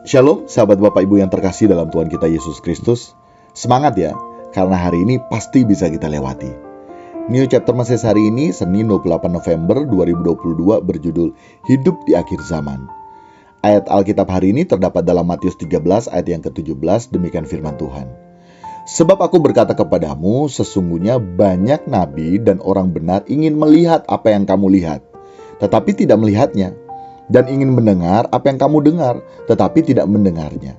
Shalom, sahabat Bapak Ibu yang terkasih dalam Tuhan kita Yesus Kristus. Semangat ya, karena hari ini pasti bisa kita lewati. New Chapter Message hari ini, Senin 28 November 2022, berjudul Hidup di Akhir Zaman. Ayat Alkitab hari ini terdapat dalam Matius 13 ayat yang ke-17, demikian firman Tuhan. Sebab aku berkata kepadamu, sesungguhnya banyak nabi dan orang benar ingin melihat apa yang kamu lihat, tetapi tidak melihatnya. Dan ingin mendengar apa yang kamu dengar, tetapi tidak mendengarnya.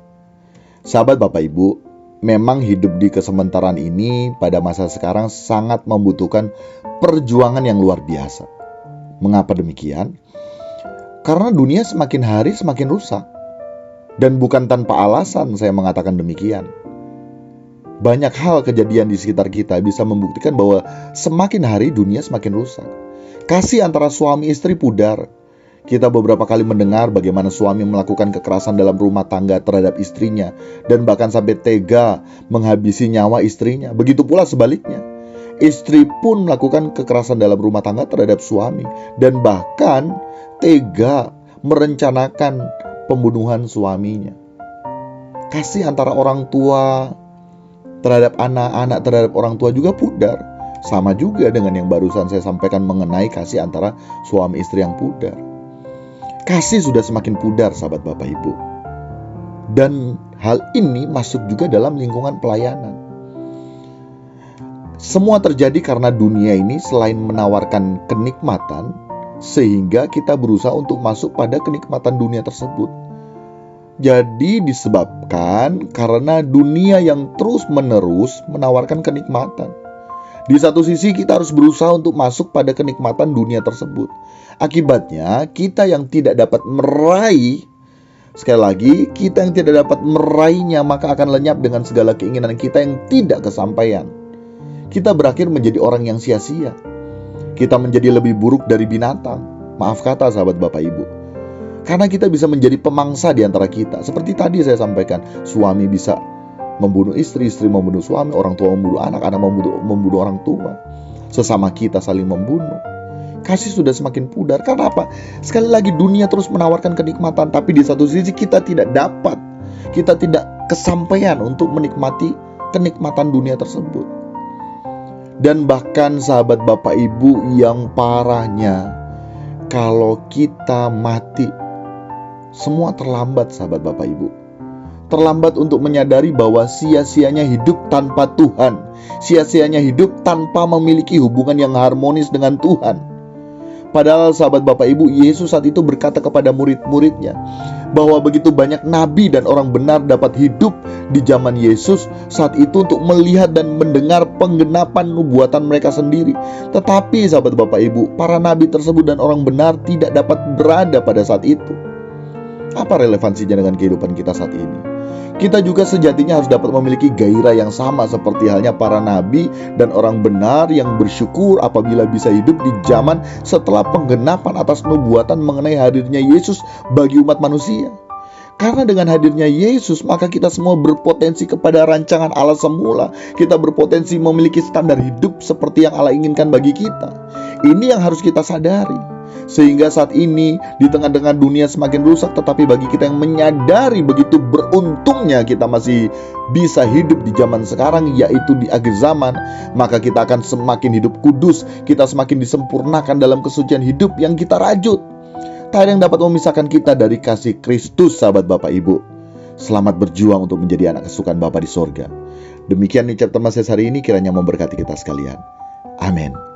Sahabat Bapak Ibu, memang hidup di kesementaraan ini pada masa sekarang sangat membutuhkan perjuangan yang luar biasa. Mengapa demikian? Karena dunia semakin hari semakin rusak. Dan bukan tanpa alasan saya mengatakan demikian. Banyak hal kejadian di sekitar kita bisa membuktikan bahwa semakin hari dunia semakin rusak. Kasih antara suami istri pudar. Kita beberapa kali mendengar bagaimana suami melakukan kekerasan dalam rumah tangga terhadap istrinya dan bahkan sampai tega menghabisi nyawa istrinya. Begitu pula sebaliknya. Istri pun melakukan kekerasan dalam rumah tangga terhadap suami dan bahkan tega merencanakan pembunuhan suaminya. Kasih antara orang tua terhadap anak-anak terhadap orang tua juga pudar. Sama juga dengan yang barusan saya sampaikan mengenai kasih antara suami istri yang pudar. Kasih sudah semakin pudar, sahabat Bapak Ibu. Dan hal ini masuk juga dalam lingkungan pelayanan. Semua terjadi karena dunia ini selain menawarkan kenikmatan, sehingga kita berusaha untuk masuk pada kenikmatan dunia tersebut. Jadi disebabkan karena dunia yang terus-menerus menawarkan kenikmatan. Di satu sisi kita harus berusaha untuk masuk pada kenikmatan dunia tersebut. Akibatnya kita yang tidak dapat meraih, sekali lagi kita yang tidak dapat meraihnya, maka akan lenyap dengan segala keinginan kita yang tidak kesampaian. Kita berakhir menjadi orang yang sia-sia. Kita menjadi lebih buruk dari binatang. Maaf kata sahabat Bapak Ibu. Karena kita bisa menjadi pemangsa di antara kita. Seperti tadi saya sampaikan, suami bisa membunuh istri, istri membunuh suami, orang tua membunuh anak, anak membunuh orang tua. Sesama kita saling membunuh. Kasih sudah semakin pudar. Karena apa? Sekali lagi dunia terus menawarkan kenikmatan, tapi di satu sisi kita tidak dapat. Kita tidak kesampaian untuk menikmati kenikmatan dunia tersebut. Dan bahkan sahabat Bapak Ibu, yang parahnya, kalau kita mati, semua terlambat sahabat Bapak Ibu. Terlambat untuk menyadari bahwa sia-sianya hidup tanpa Tuhan. Sia-sianya hidup tanpa memiliki hubungan yang harmonis dengan Tuhan. Padahal sahabat Bapak Ibu, Yesus saat itu berkata kepada murid-muridnya bahwa begitu banyak nabi dan orang benar dapat hidup di zaman Yesus saat itu untuk melihat dan mendengar penggenapan nubuatan mereka sendiri. Tetapi sahabat Bapak Ibu, para nabi tersebut dan orang benar tidak dapat berada pada saat itu. Apa relevansinya dengan kehidupan kita saat ini? Kita juga sejatinya harus dapat memiliki gairah yang sama seperti halnya para nabi dan orang benar yang bersyukur apabila bisa hidup di zaman setelah penggenapan atas nubuatan mengenai hadirnya Yesus bagi umat manusia. Karena dengan hadirnya Yesus, maka kita semua berpotensi kepada rancangan Allah semula. Kita berpotensi memiliki standar hidup seperti yang Allah inginkan bagi kita. Ini yang harus kita sadari. Sehingga saat ini di tengah-tengah dunia semakin rusak, tetapi bagi kita yang menyadari begitu beruntungnya kita masih bisa hidup di zaman sekarang, yaitu di akhir zaman, maka kita akan semakin hidup kudus. Kita semakin disempurnakan dalam kesucian hidup yang kita rajut. Tak ada yang dapat memisahkan kita dari kasih Kristus, sahabat Bapak Ibu. Selamat berjuang untuk menjadi anak kesukaan Bapa di sorga. Demikian New Chapter Message hari ini, kiranya memberkati kita sekalian. Amin.